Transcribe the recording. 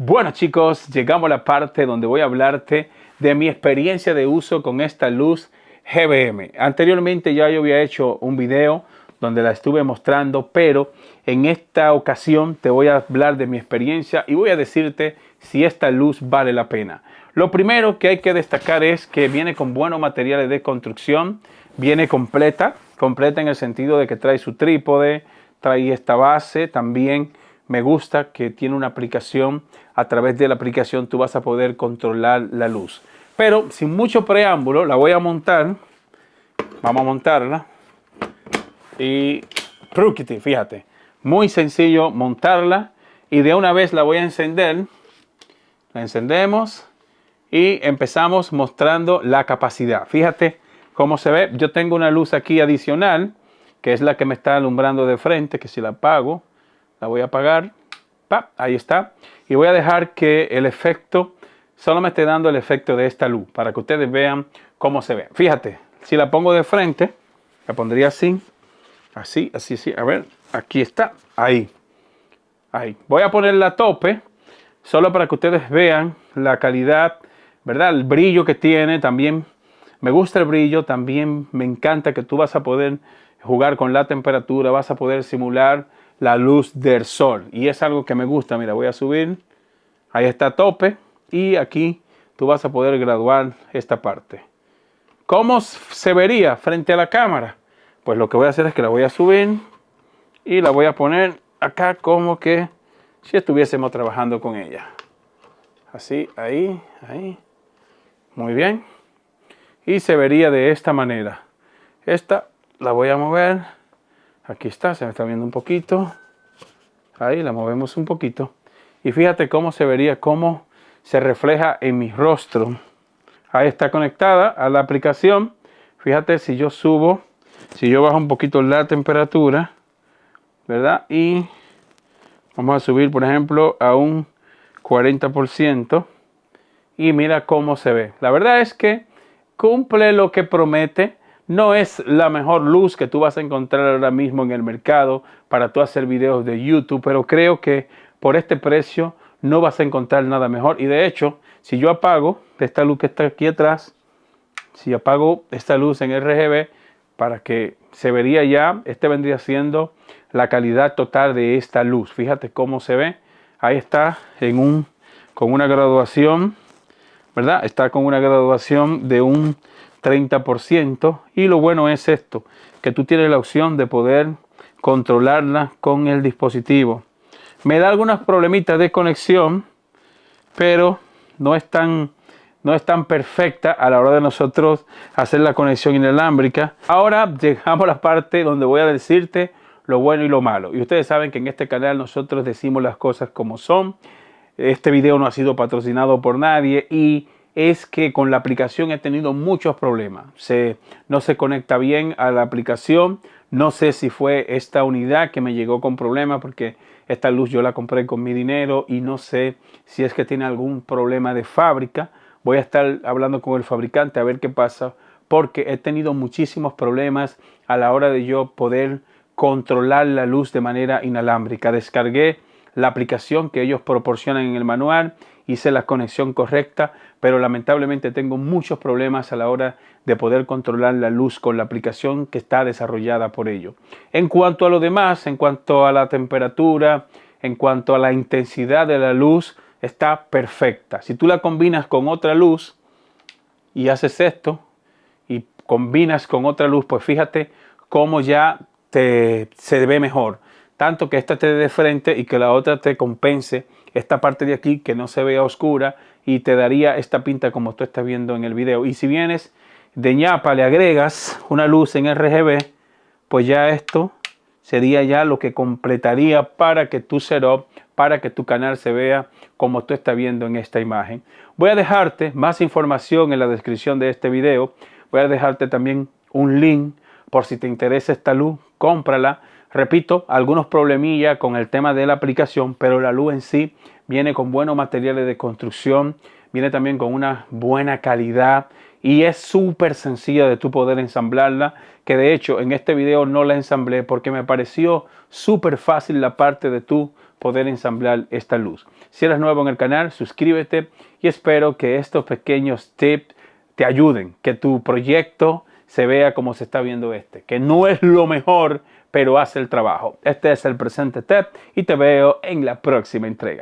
Bueno chicos, llegamos a la parte donde voy a hablarte de mi experiencia de uso con esta luz GVM. Anteriormente ya yo había hecho un video donde la estuve mostrando, pero en esta ocasión te voy a hablar de mi experiencia y voy a decirte si esta luz vale la pena. Lo primero que hay que destacar es que viene con buenos materiales de construcción, viene completa en el sentido de que trae su trípode, trae esta base, también me gusta que tiene una aplicación. A través de la aplicación tú vas a poder controlar la luz. Pero sin mucho preámbulo, la voy a montar. Vamos a montarla. Y fíjate, muy sencillo montarla. Y de una vez la voy a encender. La encendemos y empezamos mostrando la capacidad. Fíjate cómo se ve. Yo tengo una luz aquí adicional, que es la que me está alumbrando de frente, que si la apago, la voy a apagar. ¡Pap! Ahí está. Y voy a dejar que el efecto, solo me esté dando el efecto de esta luz, para que ustedes vean cómo se ve. Fíjate, si la pongo de frente, la pondría así, así. A ver, aquí está, ahí. Voy a ponerla a tope, solo para que ustedes vean la calidad, ¿verdad? El brillo que tiene, también me gusta el brillo, también me encanta que tú vas a poder jugar con la temperatura, vas a poder simular la luz del sol y es algo que me gusta. Mira, voy a subir, ahí está a tope y aquí tú vas a poder graduar esta parte. ¿Cómo se vería frente a la cámara? Pues lo que voy a hacer es que la voy a subir y la voy a poner acá como que si estuviésemos trabajando con ella. Así, ahí. Muy bien. Y se vería de esta manera. Esta la voy a mover. Aquí está, se me está viendo un poquito. Ahí la movemos un poquito. Y fíjate cómo se vería, cómo se refleja en mi rostro. Ahí está conectada a la aplicación. Fíjate si yo subo, si yo bajo un poquito la temperatura, ¿verdad? Y vamos a subir, por ejemplo, a un 40%. Y mira cómo se ve. La verdad es que cumple lo que promete. No es la mejor luz que tú vas a encontrar ahora mismo en el mercado para tú hacer videos de YouTube, pero creo que por este precio no vas a encontrar nada mejor. Y de hecho, si yo apago esta luz que está aquí atrás, si apago esta luz en RGB, para que se vería ya, este vendría siendo la calidad total de esta luz. Fíjate cómo se ve. Ahí está con una graduación, ¿verdad? Está con una graduación de un 30%, y lo bueno es esto, que tú tienes la opción de poder controlarla con el dispositivo. Me da algunos problemitas de conexión, pero no es tan perfecta a la hora de nosotros hacer la conexión inalámbrica. Ahora llegamos a la parte donde voy a decirte lo bueno y lo malo. Y ustedes saben que en este canal nosotros decimos las cosas como son. Este video no ha sido patrocinado por nadie y es que con la aplicación he tenido muchos problemas. No se conecta bien a la aplicación. No sé si fue esta unidad que me llegó con problemas, porque esta luz yo la compré con mi dinero y no sé si es que tiene algún problema de fábrica. Voy a estar hablando con el fabricante a ver qué pasa, porque he tenido muchísimos problemas a la hora de yo poder controlar la luz de manera inalámbrica. Descargué la aplicación que ellos proporcionan en el manual, hice la conexión correcta, pero lamentablemente tengo muchos problemas a la hora de poder controlar la luz con la aplicación que está desarrollada por ello. En cuanto a lo demás, en cuanto a la temperatura, en cuanto a la intensidad de la luz, está perfecta. Si tú la combinas con otra luz y haces esto y combinas con otra luz, pues fíjate cómo ya se ve mejor. Tanto que esta te dé de frente y que la otra te compense esta parte de aquí, que no se vea oscura, y te daría esta pinta como tú estás viendo en el video. Y si vienes de ñapa, le agregas una luz en RGB, pues ya esto sería ya lo que completaría para que tu setup, para que tu canal se vea como tú estás viendo en esta imagen. Voy a dejarte más información en la descripción de este video. Voy a dejarte también un link por si te interesa esta luz, cómprala. Repito, algunos problemillas con el tema de la aplicación, pero la luz en sí viene con buenos materiales de construcción, viene también con una buena calidad y es súper sencilla de tú poder ensamblarla, que de hecho en este video no la ensamblé porque me pareció súper fácil la parte de tú poder ensamblar esta luz. Si eres nuevo en el canal, suscríbete y espero que estos pequeños tips te ayuden, que tu proyecto se vea como se está viendo que no es lo mejor, pero hace el trabajo. Este es el presente tech y te veo en la próxima entrega.